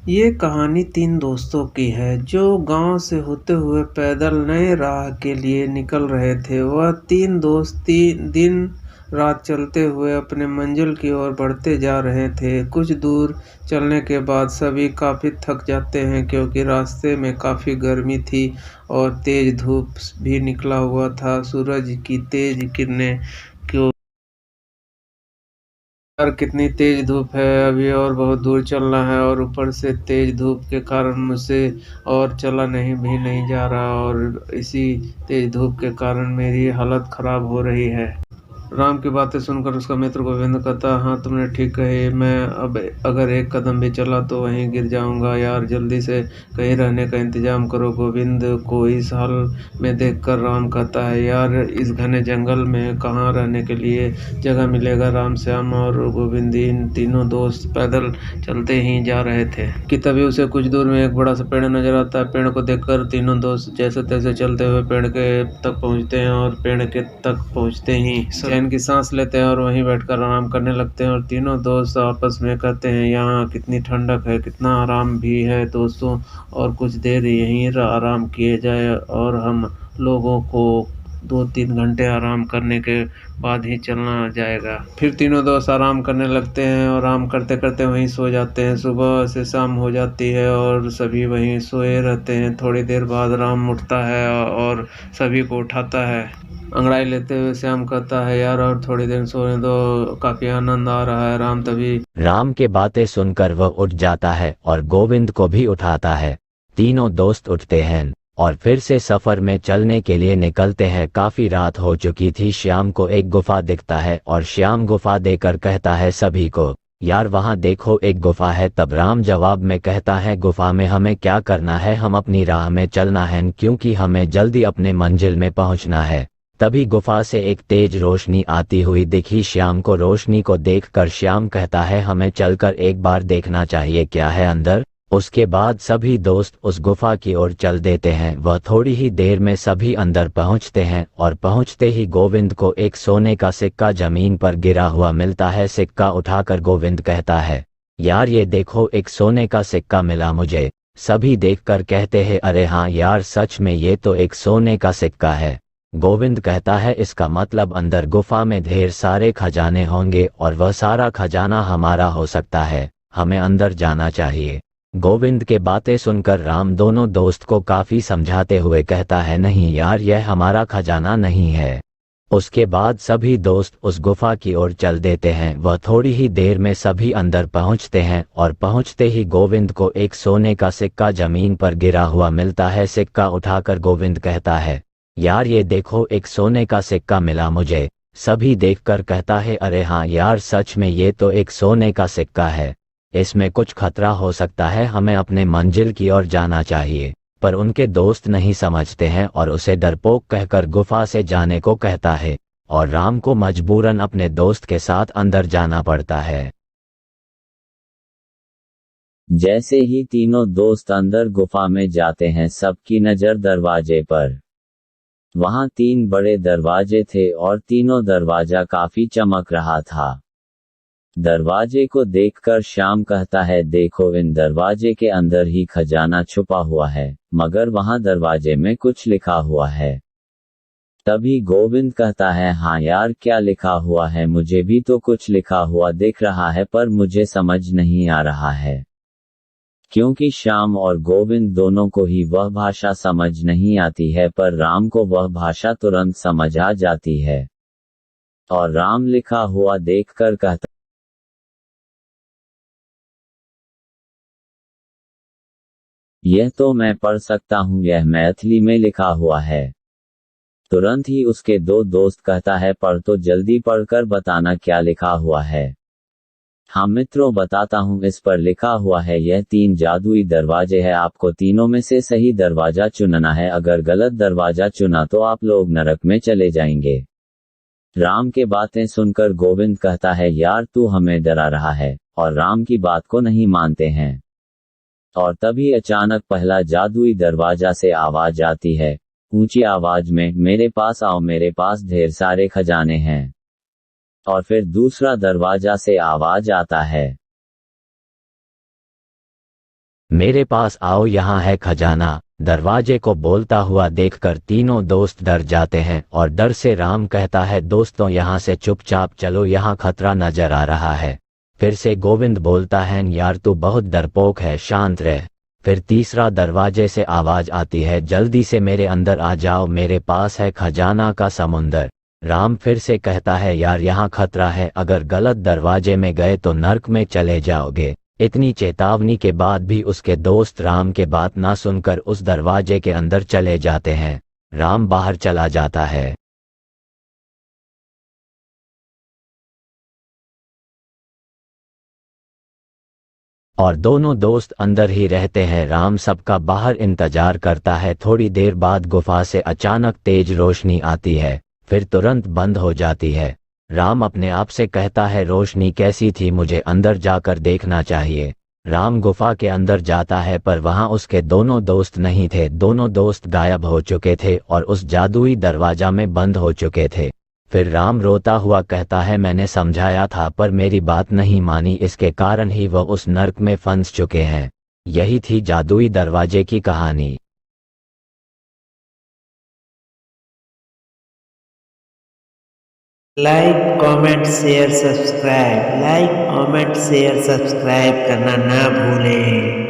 ये कहानी 3 दोस्तों की है जो गाँव से होते हुए पैदल नए राह के लिए निकल रहे थे। वह 3 दोस्त दिन-रात चलते हुए अपने मंजिल की ओर बढ़ते जा रहे थे। कुछ दूर चलने के बाद सभी काफ़ी थक जाते हैं क्योंकि रास्ते में काफ़ी गर्मी थी और तेज़ धूप भी निकला हुआ था। सूरज की तेज़ किरणें को यार कितनी तेज धूप है, अभी और बहुत दूर चलना है और ऊपर से तेज धूप के कारण मुझसे और चला नहीं जा रहा और इसी तेज धूप के कारण मेरी हालत खराब हो रही है। राम की बातें सुनकर उसका मित्र गोविंद कहता, हाँ तुमने ठीक कही, मैं अब अगर एक कदम भी चला तो वहीं गिर जाऊंगा। यार जल्दी से कहीं रहने का इंतजाम करो। गोविंद को इस हाल में देखकर राम कहता है, यार इस घने जंगल में कहाँ रहने के लिए जगह मिलेगा। राम, श्याम और गोविंद इन तीनों दोस्त पैदल चलते ही जा रहे थे कि तभी उसे कुछ दूर में एक बड़ा सा पेड़ नजर आता है। पेड़ को देखकर तीनों दोस्त जैसे तैसे चलते हुए पेड़ के तक पहुंचते हैं और पेड़ के तक पहुंचते ही चैन की सांस लेते हैं और वहीं बैठकर आराम करने लगते हैं। और तीनों दोस्त आपस में कहते हैं, यहाँ कितनी ठंडक है, कितना आराम भी है दोस्तों, और कुछ देर यहीं आराम किए जाए और हम लोगों को 2-3 घंटे आराम करने के बाद ही चलना जाएगा। फिर तीनों दोस्त आराम करने लगते हैं और आराम करते करते वहीं सो जाते हैं। सुबह से शाम हो जाती है और सभी वहीं सोए रहते हैं। थोड़ी देर बाद राम उठता है और सभी को उठाता है। अंगड़ाई लेते हुए श्याम कहता है, यार और थोड़ी देर सोने दो, काफी आनंद आ रहा है। राम तभी राम के बातें सुनकर वह उठ जाता है और गोविंद को भी उठाता है। तीनों दोस्त उठते हैं और फिर से सफर में चलने के लिए निकलते हैं। काफी रात हो चुकी थी। श्याम को एक गुफा दिखता है और श्याम गुफा देकर कहता है सभी को, यार वहां देखो एक गुफा है। तब राम जवाब में कहता है, गुफा में हमें क्या करना है, हम अपनी राह में चलना है क्योंकि हमें जल्दी अपने मंजिल में पहुंचना है। तभी गुफा से एक तेज रोशनी आती हुई दिखी। श्याम को रोशनी को देखकर श्याम कहता है, हमें चलकर एक बार देखना चाहिए क्या है अंदर। उसके बाद सभी दोस्त उस गुफा की ओर चल देते हैं। वह थोड़ी ही देर में सभी अंदर पहुंचते हैं और पहुंचते ही गोविंद को एक सोने का सिक्का जमीन पर गिरा हुआ मिलता है। सिक्का उठाकर गोविंद कहता है, यार ये देखो एक सोने का सिक्का मिला मुझे। सभी देखकर कहते हैं, अरे हाँ यार सच में ये तो एक सोने का सिक्का है। गोविंद कहता है, इसका मतलब अंदर गुफा में ढेर सारे खजाने होंगे और वह सारा खजाना हमारा हो सकता है, हमें अंदर जाना चाहिए। गोविंद के बातें सुनकर राम दोनों दोस्त को काफी समझाते हुए कहता है, नहीं यार यह हमारा खजाना नहीं है। उसके बाद सभी दोस्त उस गुफा की ओर चल देते हैं। वह थोड़ी ही देर में सभी अंदर पहुंचते हैं और पहुंचते ही गोविंद को एक सोने का सिक्का जमीन पर गिरा हुआ मिलता है। सिक्का उठाकर गोविंद कहता है, यार ये देखो एक सोने का सिक्का मिला मुझे। सभी देखकर कहता है, अरे हाँ यार सच में ये तो एक सोने का सिक्का है, इसमें कुछ खतरा हो सकता है, हमें अपने मंजिल की ओर जाना चाहिए। पर उनके दोस्त नहीं समझते हैं और उसे डरपोक कहकर गुफा से जाने को कहता है और राम को मजबूरन अपने दोस्त के साथ अंदर जाना पड़ता है। जैसे ही तीनों दोस्त अंदर गुफा में जाते हैं सबकी नजर दरवाजे पर। वहां 3 बड़े दरवाजे थे और तीनों दरवाजा काफी चमक रहा था। दरवाजे को देखकर श्याम कहता है, देखो इन दरवाजे के अंदर ही खजाना छुपा हुआ है, मगर वहां दरवाजे में कुछ लिखा हुआ है। तभी गोविंद कहता है, हाँ यार क्या लिखा हुआ है, मुझे भी तो कुछ लिखा हुआ दिख रहा है पर मुझे समझ नहीं आ रहा है। क्योंकि श्याम और गोविंद दोनों को ही वह भाषा समझ नहीं आती है पर राम को वह भाषा तुरंत समझ आ जाती है। और राम लिखा हुआ देखकर कहता, यह तो मैं पढ़ सकता हूँ, यह मैथिली में लिखा हुआ है। तुरंत ही उसके 2 दोस्त कहता है, पढ़ तो जल्दी पढ़कर बताना क्या लिखा हुआ है। हाँ मित्रों बताता हूँ, इस पर लिखा हुआ है, यह 3 जादुई दरवाजे है, आपको तीनों में से सही दरवाजा चुनना है, अगर गलत दरवाजा चुना तो आप लोग नरक में चले जाएंगे। राम के बातें सुनकर गोविंद कहता है, यार तू हमें डरा रहा है, और राम की बात को नहीं मानते हैं। और तभी अचानक पहला जादुई दरवाजा से आवाज आती है, ऊंची आवाज में, मेरे पास आओ, मेरे पास ढेर सारे खजाने हैं। और फिर दूसरा दरवाजा से आवाज आता है, मेरे पास आओ, यहाँ है खजाना। दरवाजे को बोलता हुआ देखकर तीनों दोस्त डर जाते हैं और डर से राम कहता है, दोस्तों यहाँ से चुपचाप चलो, यहाँ खतरा नजर आ रहा है। फिर से गोविंद बोलता है, यार तू बहुत डरपोक है, शांत रह। फिर तीसरा दरवाजे से आवाज आती है, जल्दी से मेरे अंदर आ जाओ, मेरे पास है खजाना का समुंदर। राम फिर से कहता है, यार यहाँ खतरा है, अगर गलत दरवाजे में गए तो नर्क में चले जाओगे। इतनी चेतावनी के बाद भी उसके दोस्त राम के बात ना सुनकर उस दरवाजे के अंदर चले जाते हैं। राम बाहर चला जाता है और दोनों दोस्त अंदर ही रहते हैं। राम सबका बाहर इंतजार करता है। थोड़ी देर बाद गुफा से अचानक तेज रोशनी आती है, फिर तुरंत बंद हो जाती है। राम अपने आप से कहता है, रोशनी कैसी थी, मुझे अंदर जाकर देखना चाहिए। राम गुफा के अंदर जाता है पर वहां उसके दोनों दोस्त नहीं थे। दोनों दोस्त गायब हो चुके थे और उस जादुई दरवाजा में बंद हो चुके थे। फिर राम रोता हुआ कहता है, मैंने समझाया था पर मेरी बात नहीं मानी, इसके कारण ही वह उस नर्क में फंस चुके हैं। यही थी जादुई दरवाजे की कहानी। Like comment share subscribe, like comment share subscribe करना ना भूलें।